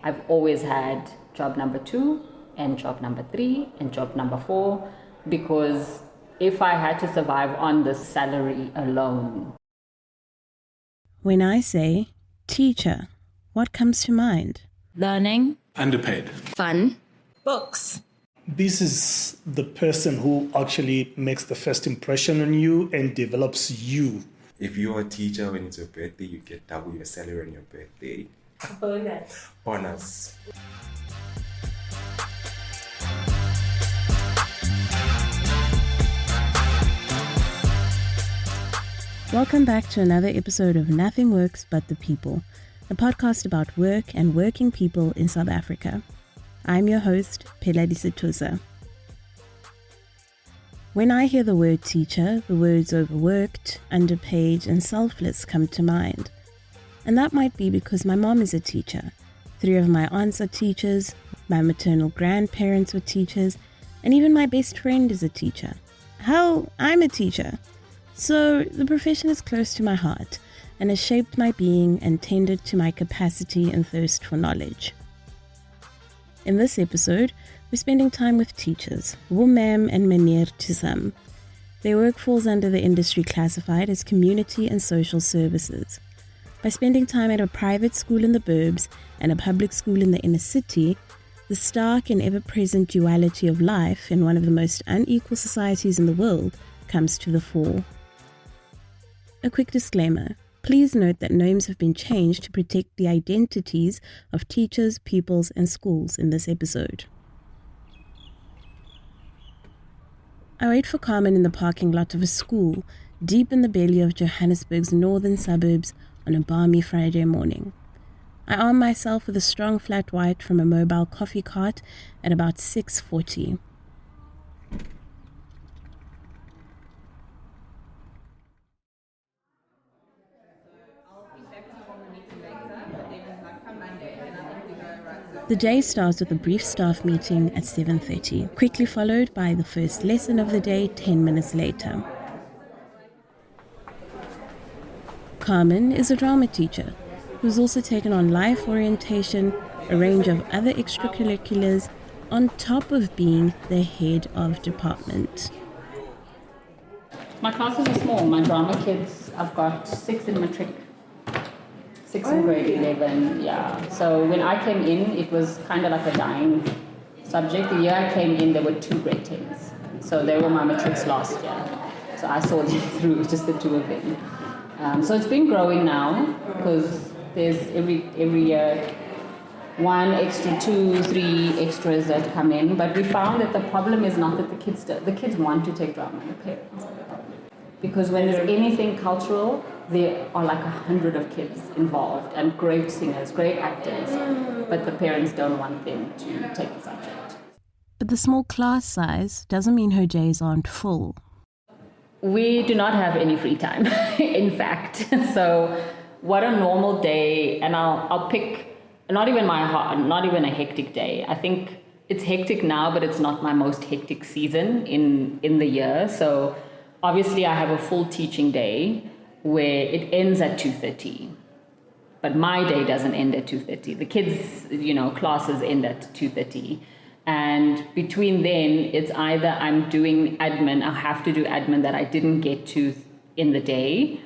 I've always had job number 2 and job number 3 and job number 4, because if I had to survive on this salary alone. When I say teacher, what comes to mind? Learning. Underpaid. Fun. Books. This is the person who actually makes the first impression on you and develops you. If you're a teacher, when it's your birthday, you get double your salary on your birthday. Honors. Welcome back to another episode of Nothing Works But the People, a podcast about work and working people in South Africa. I'm your host, Pheladi Sethusa. When I hear the word teacher, the words overworked, underpaid, and selfless come to mind. And that might be because my mom is a teacher. 3 of my aunts are teachers, my maternal grandparents were teachers, and even my best friend is a teacher. Hell, I'm a teacher. So the profession is close to my heart and has shaped my being and tended to my capacity and thirst for knowledge. In this episode, we're spending time with teachers, Woomam and Meneer to some. Their work falls under the industry classified as community and social services. By spending time at a private school in the burbs and a public school in the inner city, the stark and ever-present duality of life in one of the most unequal societies in the world comes to the fore. A quick disclaimer. Please note that names have been changed to protect the identities of teachers, pupils, and schools in this episode. I wait for Carmen in the parking lot of a school deep in the belly of Johannesburg's northern suburbs on a balmy Friday morning. I arm myself with a strong flat white from a mobile coffee cart at about 6:40. The day starts with a brief staff meeting at 7:30, quickly followed by the first lesson of the day 10 minutes later. Carmen is a drama teacher who's also taken on life orientation, a range of other extracurriculars, on top of being the head of department. My classes are small. My drama kids, I've got 6 in matric. 6 in grade 11, yeah. So when I came in, it was kind of like a dying subject. The year I came in, there were 2 grade 10s. So they were my matrics last year. So I saw them through, just the 2 of them. So it's been growing now, because there's every year 1 extra, 2, 3 extras that come in. But we found that the problem is not that the kids want to take drama, the parents are the problem. Because when there's anything cultural, there are like 100 of kids involved and great singers, great actors, but the parents don't want them to take the subject. But the small class size doesn't mean her days aren't full. We do not have any free time, in fact. So what a normal day, and I'll pick, not even a hectic day. I think it's hectic now, but it's not my most hectic season in the year. So obviously I have a full teaching day where it ends at 2:30. But my day doesn't end at 2:30. The kids, classes end at 2:30. And between then, it's either I'm doing admin, I have to do admin that I didn't get to in the day.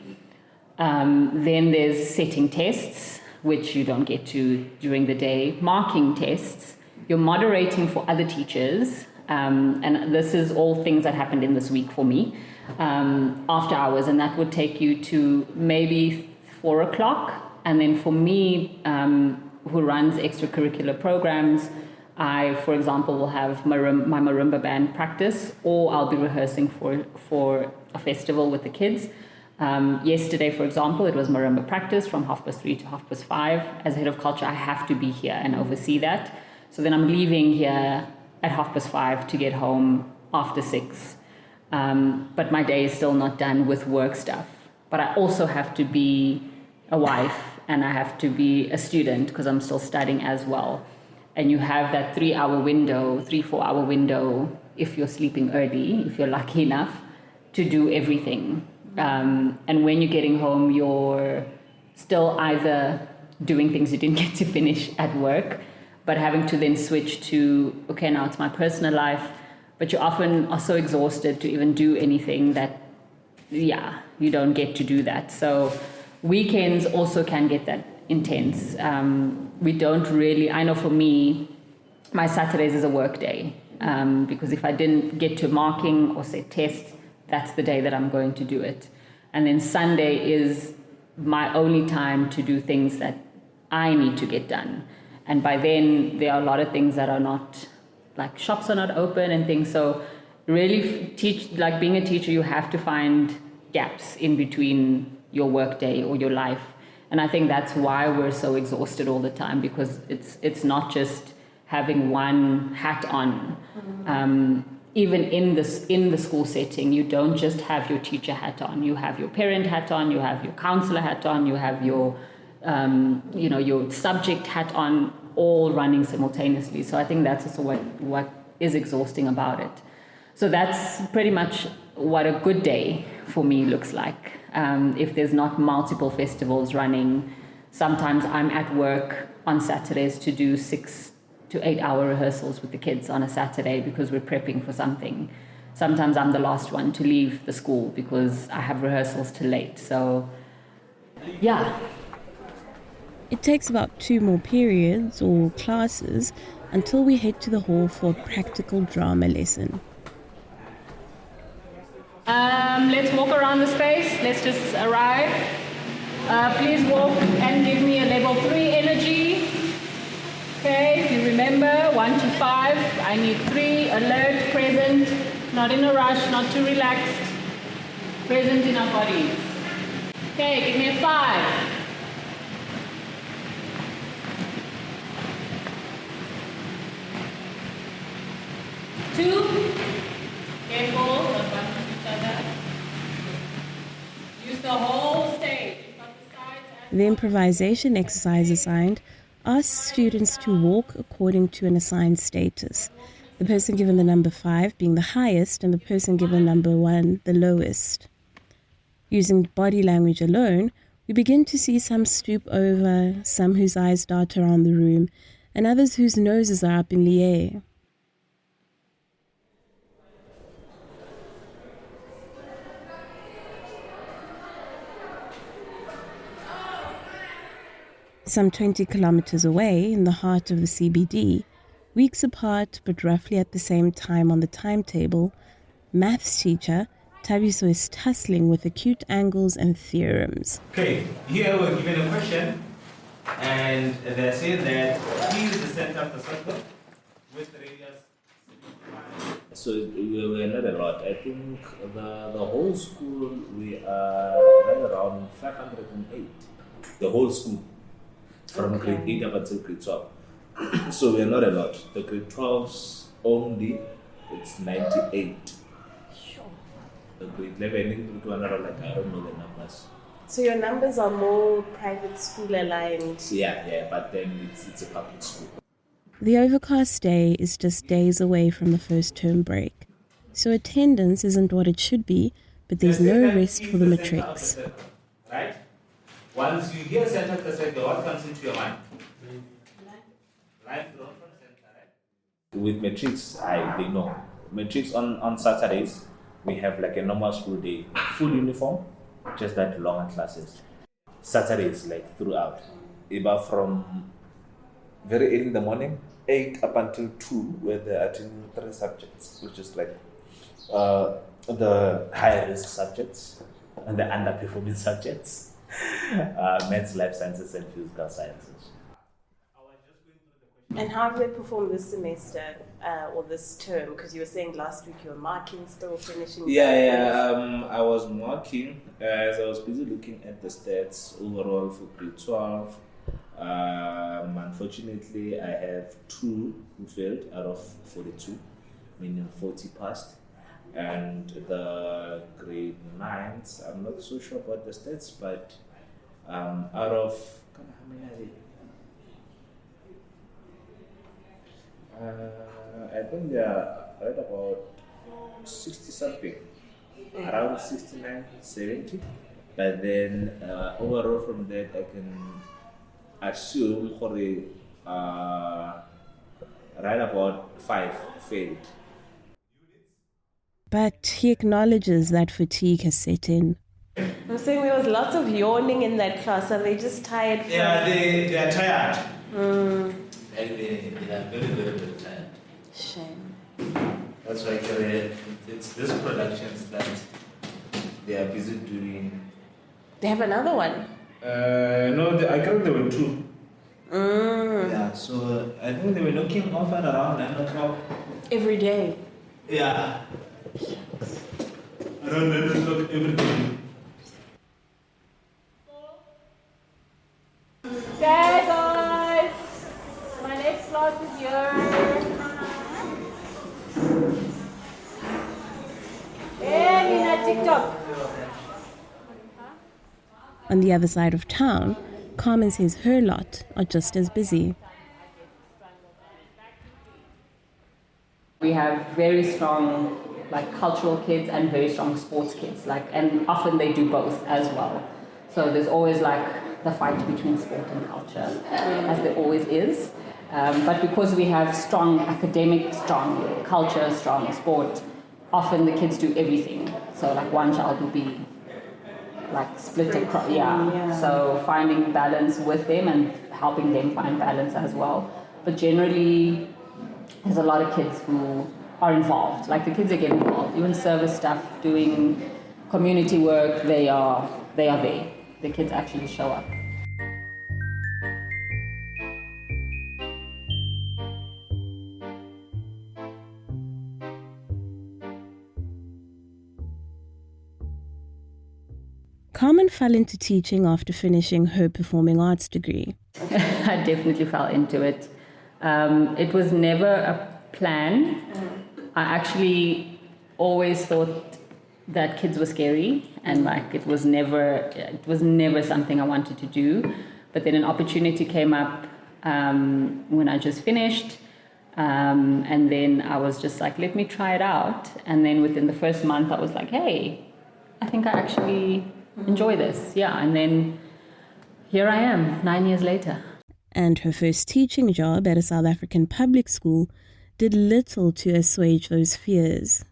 Then there's setting tests, which you don't get to during the day. Marking tests. You're moderating for other teachers. And this is all things that happened in this week for me. After hours, and that would take you to maybe 4 o'clock. And then for me, who runs extracurricular programs, I, for example, will have my marimba band practice, or I'll be rehearsing for a festival with the kids. Yesterday, for example, it was marimba practice from 3:30 to 5:30. As head of culture, I have to be here and oversee that. So then I'm leaving here at 5:30 to get home after 6. But my day is still not done with work stuff. But I also have to be a wife and I have to be a student because I'm still studying as well. And you have that 3-hour window, 3-4-hour window, if you're sleeping early, if you're lucky enough, to do everything. And when you're getting home, you're still either doing things you didn't get to finish at work, but having to then switch to, okay, now it's my personal life. But you often are so exhausted to even do anything that, yeah, you don't get to do that. So weekends also can get that intense. We don't really, I know for me, my Saturdays is a work day, because if I didn't get to marking or say tests, that's the day that I'm going to do it. And then Sunday is my only time to do things that I need to get done. And by then, there are a lot of things that are not, like shops are not open and things. So really being a teacher, you have to find gaps in between your work day or your life. And I think that's why we're so exhausted all the time, because it's not just having one hat on. Even in the school setting, you don't just have your teacher hat on. You have your parent hat on, you have your counselor hat on, you have your your subject hat on, all running simultaneously. So I think that's also what is exhausting about it. So that's pretty much what a good day for me looks like. If there's not multiple festivals running, sometimes I'm at work on Saturdays to do 6 to 8 hour rehearsals with the kids on a Saturday because we're prepping for something. Sometimes I'm the last one to leave the school because I have rehearsals till late. So, yeah. It takes about 2 more periods or classes until we head to the hall for a practical drama lesson. Let's walk around the space. Let's just arrive. Please walk and give me a level 3 energy. Okay, if you remember, 1 to 5. I need 3, alert, present, not in a rush, not too relaxed, present in our bodies. Okay, give me a 5. Two. Careful, don't bump into each other. Use the whole stage. The improvisation exercise assigned asks students to walk according to an assigned status, the person given the number 5 being the highest and the person given number 1 the lowest. Using body language alone, we begin to see some stoop over, some whose eyes dart around the room, and others whose noses are up in the air. Some 20 kilometers away, in the heart of the CBD, weeks apart but roughly at the same time on the timetable, maths teacher Thabiso is tussling with acute angles and theorems. Okay, here we're given a question, and they're saying that P is the center of the circle with radius. So we're not a lot. I think the whole school, we are right around 508. The whole school. From grade 8 up until grade 12. So we are not a lot. The grade 12s only, it's 98. Sure. The grade 11, I don't know the numbers. So your numbers are more private school aligned? Yeah, but then it's a public school. The overcast day is just days away from the first term break. So attendance isn't what it should be, but there's no rest for the matrics. Right? Once you hear center of the circle, what comes into your mind? Line drawn from center, right? With matrics, they know. Matrics on Saturdays, we have like a normal school day, full uniform, just that longer classes. Saturdays, like throughout. About from very early in the morning, 8 up until 2, where they're attending 3 subjects, which is like the high risk subjects and the underperforming subjects. Maths, life sciences, and physical sciences. And how have they performed this semester or this term? Because you were saying last week you were marking, still finishing. I was marking as I was busy looking at the stats overall for grade 12. Unfortunately, I have 2 who failed out of 42, meaning 40 passed. And the grade 9s, I'm not so sure about the stats, but out of, how many are they? I think they are right about 60 something, around 69, 70. But then overall from that, I can assume right about 5 failed. But he acknowledges that fatigue has set in. I'm saying there was lots of yawning in that class. Are they just tired? Yeah, they are tired. Mm. Like they are very, very, very tired. Shame. That's why it's these productions that they are busy doing. They have another one. No, I think there were 2. Mm. Yeah, so I think they were knocking off at around 9 o'clock. Every day. Yeah. Around 9 o'clock every day. Okay, guys. My next class is here. Hey, Nina, TikTok. On the other side of town, Carmen says her lot are just as busy. We have very strong cultural kids and very strong sports kids, and often they do both as well. So there's always the fight between sport and culture, as there always is. But because we have strong academic, strong culture, strong sport, often the kids do everything. So one child will be split across, So finding balance with them and helping them find balance as well. But generally, there's a lot of kids who are involved. The kids that get involved, even service stuff, doing community work, they are there. The kids actually show up. Carmen fell into teaching after finishing her performing arts degree. I definitely fell into it. It was never a plan. I actually always thought that kids were scary, and it was never something I wanted to do. But then an opportunity came up when I just finished, and then I was just let me try it out. And then within the first month, I was hey, I think I actually enjoy this. Yeah, and then here I am 9 years later. And her first teaching job at a South African public school did little to assuage those fears.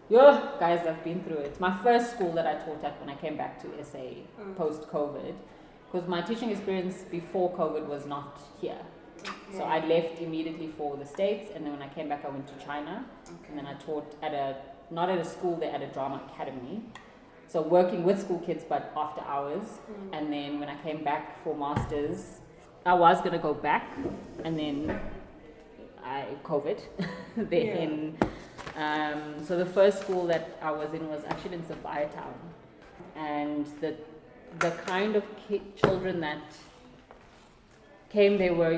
Yo, guys, I've been through it. My first school that I taught at when I came back to SA post-COVID, because my teaching experience before COVID was not here. So I left immediately for the States, and then when I came back, I went to China, and then I taught not at a school, there at a drama academy. So working with school kids, but after hours. And then when I came back for masters, I was going to go back, and then COVID. So the first school that I was in was actually in Sophia Town. And the kind of children that came there were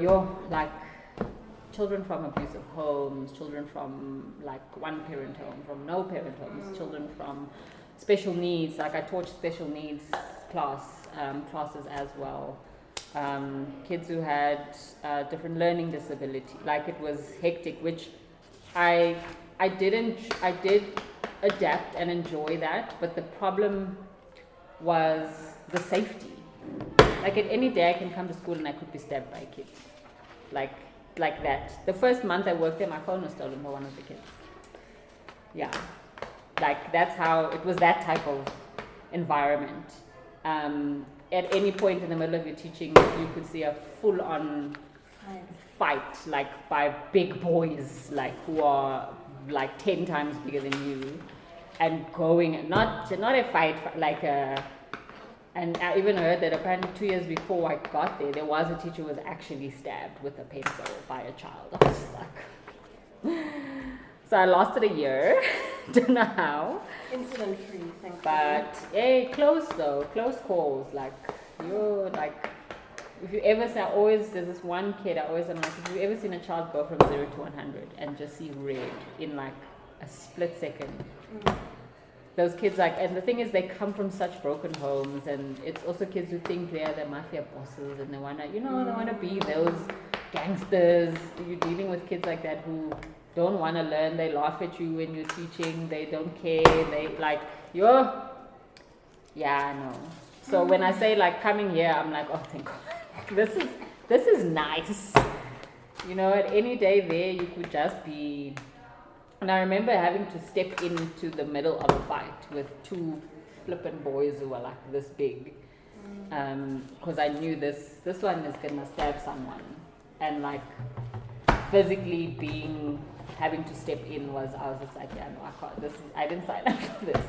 children from abusive homes, children from one-parent home, from no-parent homes, children from special needs. I taught special needs classes as well. Kids who had different learning disability. It was hectic, which I did adapt and enjoy that, but the problem was the safety. At any day I can come to school and I could be stabbed by a kid. Like that. The first month I worked there, my phone was stolen by one of the kids. Yeah. That's how, it was that type of environment. At any point in the middle of your teaching, you could see a full-on fight, by big boys, who are 10 times bigger than you, and going, not a fight, and I even heard that apparently 2 years before I got there was a teacher who was actually stabbed with a pencil by a child. I was just so I lasted a year, don't know how. Incident free, thank you. But hey, close calls, if you ever say, there's this one kid, I'm if you ever seen a child go from 0 to 100 and just see red in a split second. Those kids, and the thing is, they come from such broken homes, and it's also kids who think they're the mafia bosses, and they want to be those gangsters. You're dealing with kids like that who don't want to learn, they laugh at you when you're teaching, they don't care, they yeah, I know. So when I say coming here, I'm oh thank God. this is nice. You know, at any day there, you could just be. And I remember having to step into the middle of a fight with two flippin' boys who were like this big. Because I knew this one is gonna stab someone. And like physically having to step in I was just like, yeah, no, I can't. I didn't sign up for this.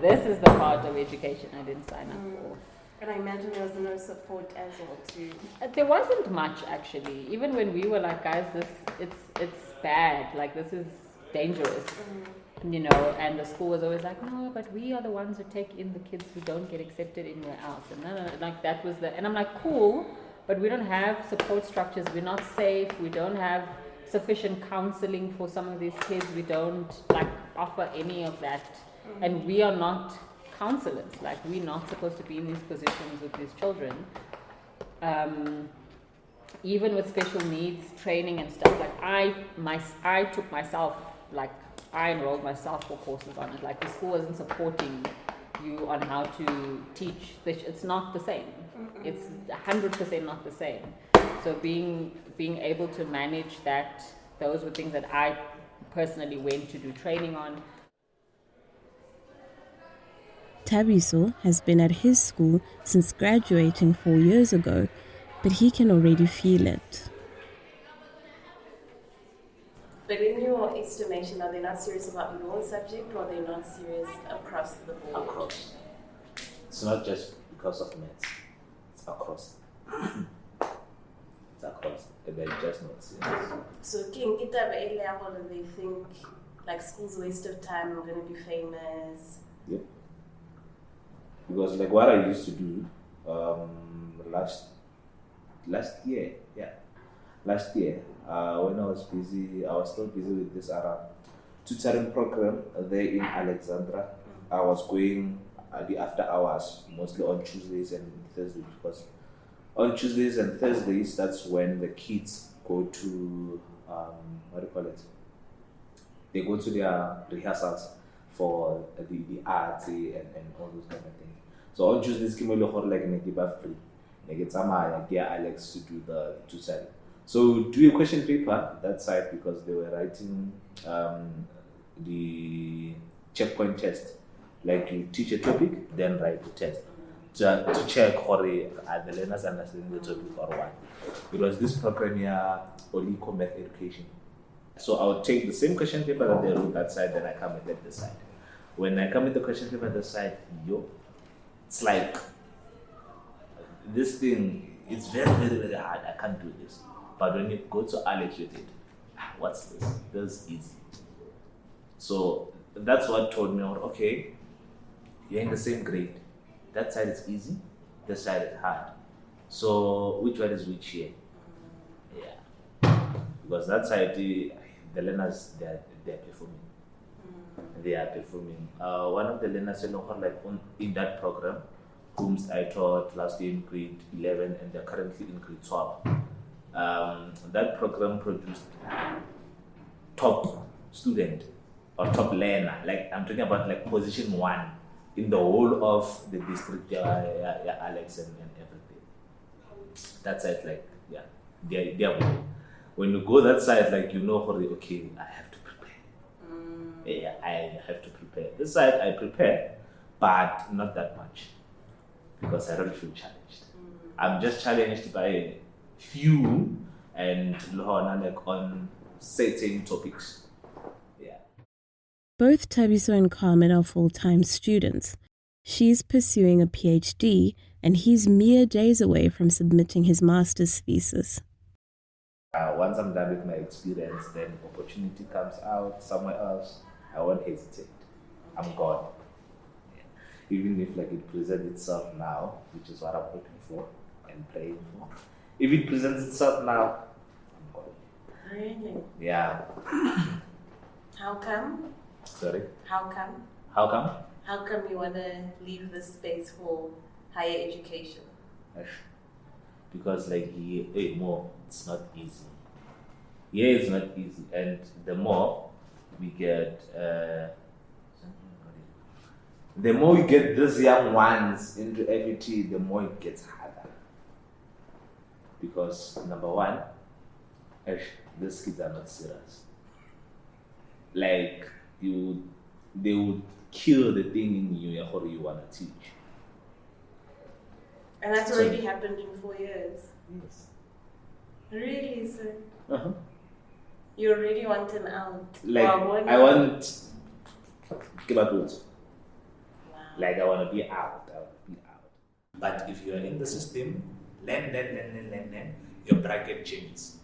This is the part of education I didn't sign up for. And I imagine there was no support as well too. There wasn't much actually. Even when we were like, guys, it's bad. Like this is dangerous, you know. And the school was always like, no, but we are the ones who take in the kids who don't get accepted anywhere else. And no, like that was and I'm like, cool, but we don't have support structures. We're not safe. We don't have sufficient counseling for some of these kids. We don't like offer any of that, and we are not counselors. Like we're not supposed to be in these positions with these children. Even with special needs training and stuff, like I took myself, like I enrolled myself for courses on it. Like the school isn't supporting you on how to teach. It's not the same. It's 100% not the same. So being able to manage that, those were things that I personally went to do training on. Thabiso has been at his school since graduating 4 years ago, but he can already feel it. But in your estimation, are they not serious about your subject, or are they not serious across the board? Across. It's not just because of maths. It's across. It's across. They're just not serious. So, King, get that A level, and they think like school's a waste of time. I'm going to be famous. Yep. Because like what I used to do last year, when I was still busy with this tutoring program there in Alexandra. I was going the after hours, mostly on Tuesdays and Thursdays, because on Tuesdays and Thursdays, that's when the kids go to, they go to their rehearsals for the arts and all those kind of things. So on Tuesdays, I like free. I get Alex to do the tutoring. So do a question paper that side, because they were writing the checkpoint test. Like you teach a topic, then write the test to check are the learners understanding the topic or what. Because this program here only math education. So I would take the same question paper that they wrote that side, then I come with it this side. When I come with the question paper this side, it's like this thing. It's very, very, very hard. I can't do this. But when you go to Alex with it, what's this? This is easy. So that's what told me, okay, you're in the same grade. That side is easy, this side is hard. So which one is which here? Yeah. Because that side, the learners, they're performing. They are performing. One of the learners in that program, whom I taught last year in grade 11 and they're currently in grade 12. That program produced top student or top learner. Like I'm talking about like position 1 in the whole of the district. Alex and everything. That side, like they're when you go that side, like okay, I have to prepare. Yeah, I have to prepare. This side I prepare, but not that much. Because I don't feel challenged. I'm just challenged by a few and like on certain topics. Yeah. Both Thabiso and Carmen are full-time students. She's pursuing a PhD, and he's mere days away from submitting his master's thesis. Once I'm done with my experience, then opportunity comes out somewhere else. I won't hesitate. I'm gone. Even if like it presents itself now, which is what I'm hoping for and praying for. If it presents itself now, I'm going. Really? Yeah. How come? Sorry? How come? How come? How come you want to leave this space for higher education? Because like it's not easy. Yeah, it's not easy. And the more we get the more we get these young ones into FET, the more it gets harder. because number one, these kids are not serious. Like they would kill the thing in you or you want to teach. And that's already happened in 4 years. Yes. Really, sir? Uh-huh. You already want an out. Like Wow, I want give up Wow. like I want to be out. But if you are in the system, learn, your bracket changes.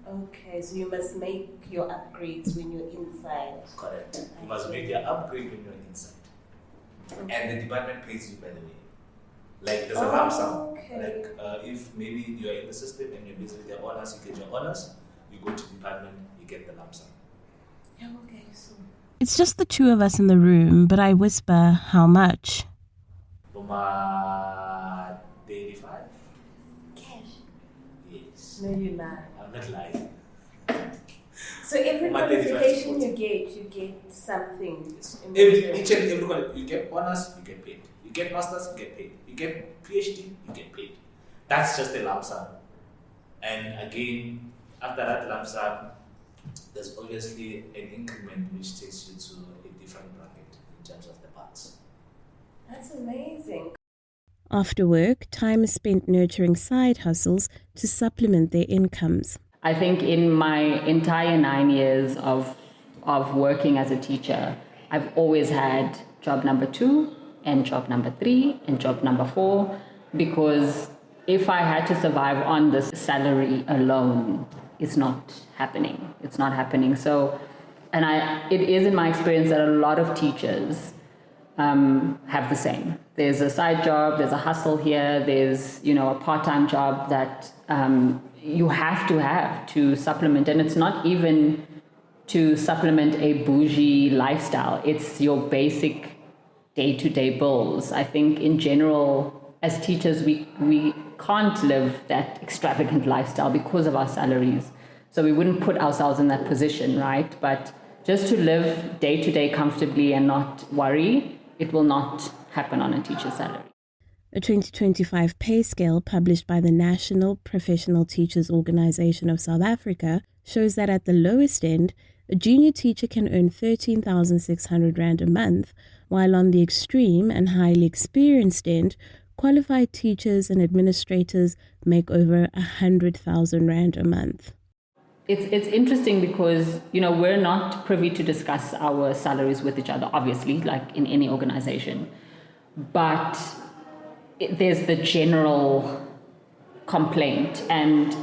Okay, so you must make your upgrades when you're inside. Correct. You must make your upgrade when you're inside. Okay. And the department pays you, by the way. Like there's a lump sum. Okay. Like if maybe you are in the system and you're busy with your honors, you get your honors. You go to the department, you get the lump sum. Yeah, okay, so. It's just the two of us in the room, but I whisper how much. Boma 35? Cash? Yes. No, you lie. I'm not lying. So every My 35 qualification is you get something. Yes. in Each return. and every one, you get honors, you get paid. You get masters, you get paid. You get PhD, you get paid. That's just a lump sum. And again, after that lump sum, there's obviously an increment which takes you to a different bracket in terms of the parts. That's amazing. After work, time is spent nurturing side hustles to supplement their incomes. I think in my entire 9 years of working as a teacher, I've always had job number 2 and job number 3 and job number 4, because if I had to survive on this salary alone, it's not happening. It's not happening. So, and it is in my experience that a lot of teachers have the same. There's a side job, there's a hustle here, there's, a part-time job that you have to supplement. And it's not even to supplement a bougie lifestyle. It's your basic day-to-day bills. I think in general, as teachers, we can't live that extravagant lifestyle because of our salaries. So we wouldn't put ourselves in that position, right? But just to live day-to-day comfortably and not worry, it will not happen on a teacher's salary. A 2025 pay scale published by the National Professional Teachers Organization of South Africa shows that at the lowest end, a junior teacher can earn 13,600 Rand a month, while on the extreme and highly experienced end, qualified teachers and administrators make over 100,000 Rand a month. It's interesting because, we're not privy to discuss our salaries with each other, obviously, like in any organization. But there's the general complaint. And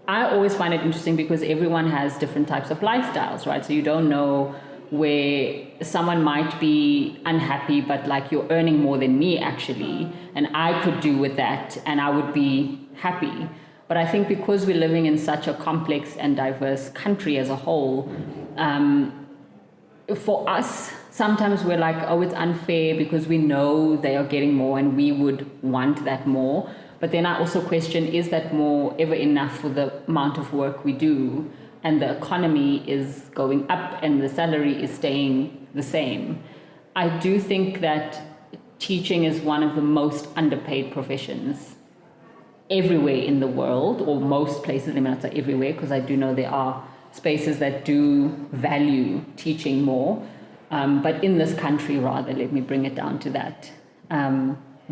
I always find it interesting because everyone has different types of lifestyles, right? So you don't know where someone might be unhappy, but like you're earning more than me actually, and I could do with that and I would be happy. But I think because we're living in such a complex and diverse country as a whole, for us, sometimes we're like, oh, it's unfair because we know they are getting more and we would want that more. But then I also question, is that more ever enough for the amount of work we do? And the economy is going up and the salary is staying the same. I do think that teaching is one of the most underpaid professions everywhere in the world, or most places. Let me not say everywhere, because I do know there are spaces that do value teaching more. But in this country, rather, let me bring it down to that,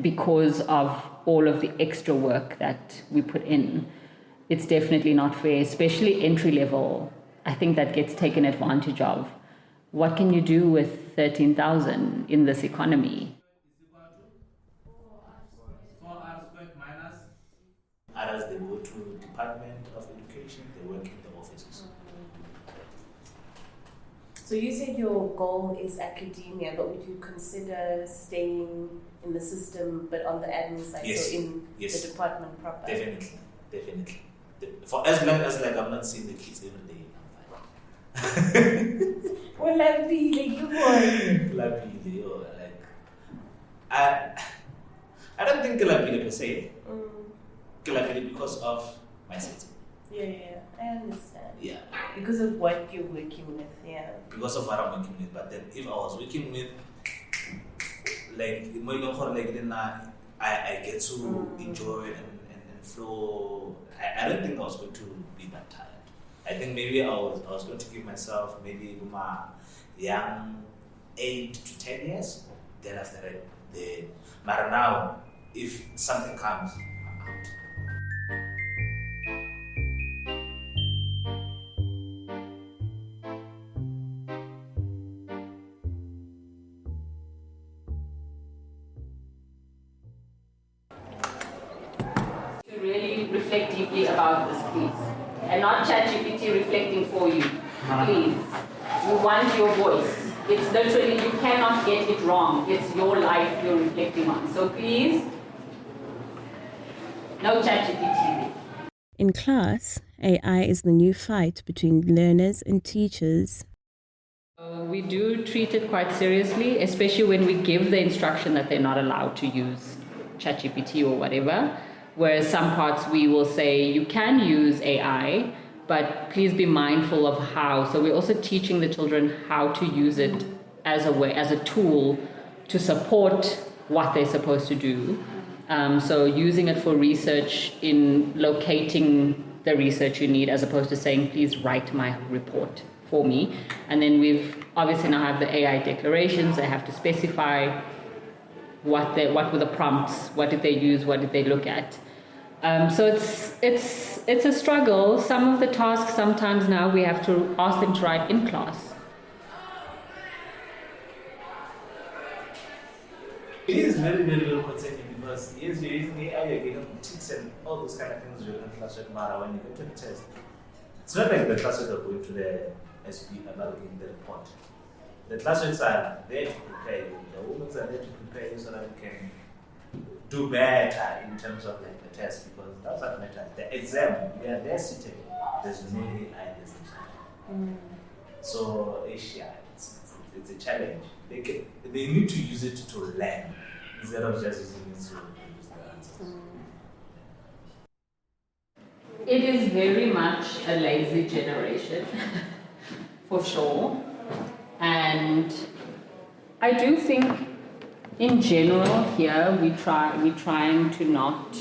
because of all of the extra work that we put in. It's definitely not fair, especially entry level. I think that gets taken advantage of. What can you do with 13,000 in this economy? Others, they go to Department of Education, they work in the offices. So you said your goal is academia, but would you consider staying in the system, but on the admin side, Yes. so in Yes. the department proper? Definitely. For as long as I'm not seeing the kids every day, I'm fine. Well, I'll be like you boy. Lapile, I don't think Lapile per se. Lapile because of my setting. Yeah, I understand. Yeah. Because of what you're working with, yeah. Because of what I'm working with. But then if I was working with I get to enjoy and So I don't think I was going to be that tired. I think maybe I was going to give myself maybe my young 8 to 10 years. Then after that, but now, if something comes, I'm out. To really reflect deeply about this, please. And not ChatGPT reflecting for you. Please. You want your voice. It's literally, you cannot get it wrong. It's your life you're reflecting on. So please, no ChatGPT. In class, AI is the new fight between learners and teachers. We do treat it quite seriously, especially when we give the instruction that they're not allowed to use ChatGPT or whatever. Whereas some parts we will say you can use AI, but please be mindful of how. So we're also teaching the children how to use it as a tool to support what they're supposed to do. So using it for research in locating the research you need, as opposed to saying, please write my report for me. And then we've obviously now have the AI declarations. They have to specify what were the prompts, what did they use, what did they look at. So it's a struggle. Some of the tasks sometimes now we have to ask them to write in class. It is very, very, very concerning because yes, you're using AI, you're getting tics and all those kind of things during classwork matter when you go to the test. It's not like the classwork are going to the SP and not getting the report. The classworks are there to prepare you. The women are there to prepare you so that you can do better in terms of like the test, because that's what matters. The exam, we are there sitting. There's no AI, there's no. So Asia, it's a challenge. They need to use it to learn instead of just using it to produce the answers. It is very much a lazy generation, for sure. And I do think in general here we're trying to not,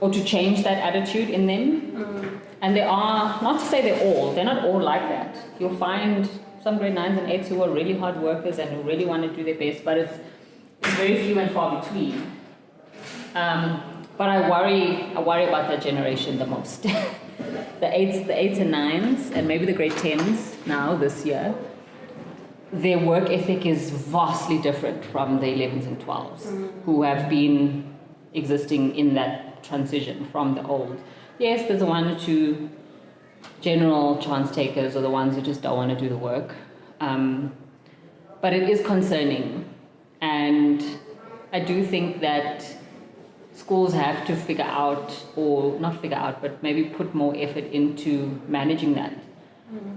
or to change that attitude in them. And they are, not to say they're not all like that. You'll find some grade 9s and 8s who are really hard workers and who really want to do their best, but it's very few and far between. But I worry about that generation the most. the 8s and 9s, and maybe the grade 10s now this year, their work ethic is vastly different from the 11s and 12s, who have been existing in that transition from the old. Yes, there's one or two general chance takers, or the ones who just don't want to do the work. But it is concerning. And I do think that schools have to figure out, or not figure out, but maybe put more effort into managing that.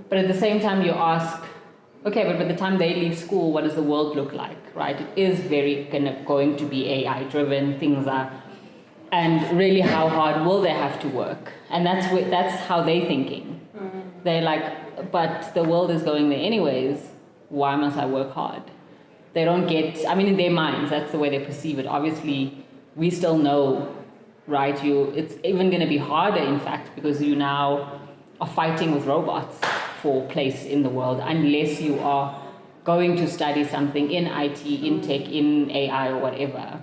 But at the same time, you ask, okay, but by the time they leave school, what does the world look like, right? It is very going to be AI-driven, things are, and really how hard will they have to work? And that's how they're thinking. They're like, but the world is going there anyways, why must I work hard? They don't get, in their minds, that's the way they perceive it. Obviously, we still know, right? It's even going to be harder, in fact, because you now are fighting with robots for place in the world, unless you are going to study something in IT, in tech, in AI, or whatever.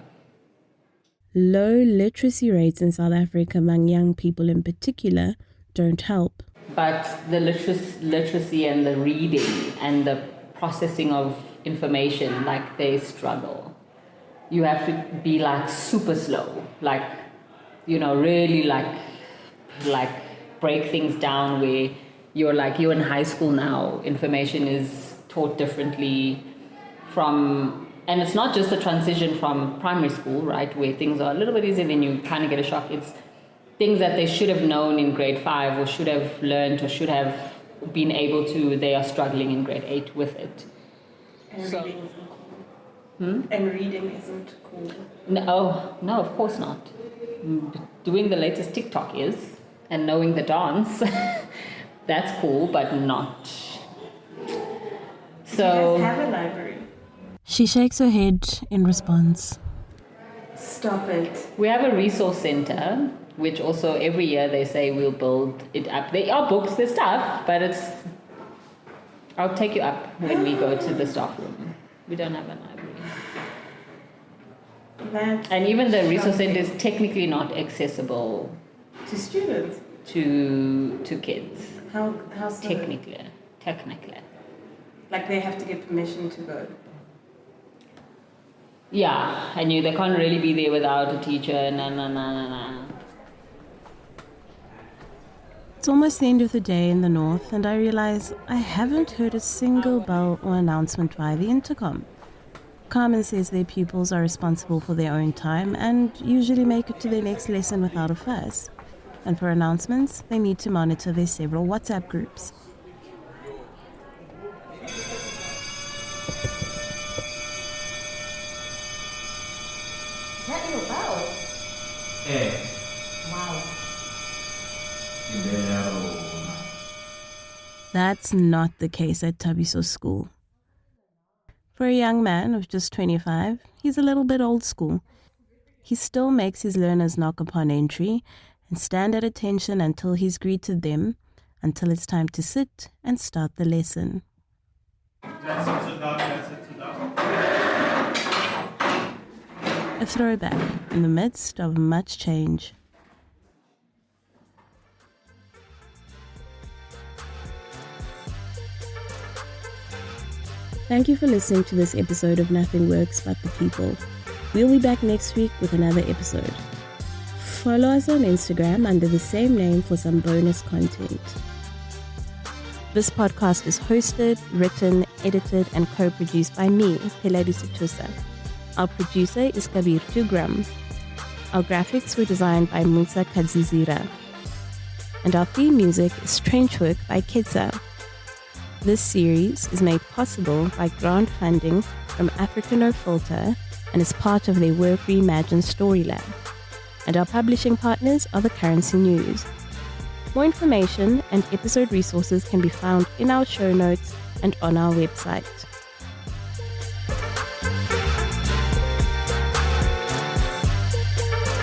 Low literacy rates in South Africa among young people in particular don't help. But the literacy and the reading and the processing of information, like, they struggle. You have to be like super slow, like, really like break things down where you're in high school now. Information is taught differently and it's not just a transition from primary school, right, where things are a little bit easier, then you kind of get a shock. It's things that they should have known in grade 5 or should have learned or should have been able to, they are struggling in grade 8 with it. And reading isn't cool. And reading isn't cool. No, of course not. Doing the latest TikTok is, and knowing the dance, that's cool, but not. So. Do you guys have a library? She shakes her head in response. Stop it. We have a resource center, which also every year they say we'll build it up. There are books, there's stuff, but I'll take you up when we go to the staff room. We don't have a library. And even the resource center is technically not accessible To students? to kids. How so? Technically. Like they have to get permission to go? Yeah, I knew they can't really be there without a teacher. It's almost the end of the day in the north, and I realize I haven't heard a single bell or announcement via the intercom. Carmen says their pupils are responsible for their own time and usually make it to their next lesson without a fuss. And for announcements, they need to monitor their several WhatsApp groups. Is that your bell? Yeah. Wow. That's not the case at Thabiso's school. For a young man of just 25, he's a little bit old school. He still makes his learners knock upon entry and stand at attention until he's greeted them, until it's time to sit and start the lesson. Let's sit down. A throwback in the midst of much change. Thank you for listening to this episode of Nothing Works But the People. We'll be back next week with another episode. Follow us on Instagram under the same name for some bonus content. This podcast is hosted, written, edited, and co-produced by me, Pheladi Sethusa. Our producer is Kabir Jugram. Our graphics were designed by Mutsa Katsidzira. And our theme music is Trenchwork by Ketsa. This series is made possible by grant funding from Africa No Filter and is part of their Work Reimagined Story Lab. And our publishing partners are the Currency News. More information and episode resources can be found in our show notes and on our website.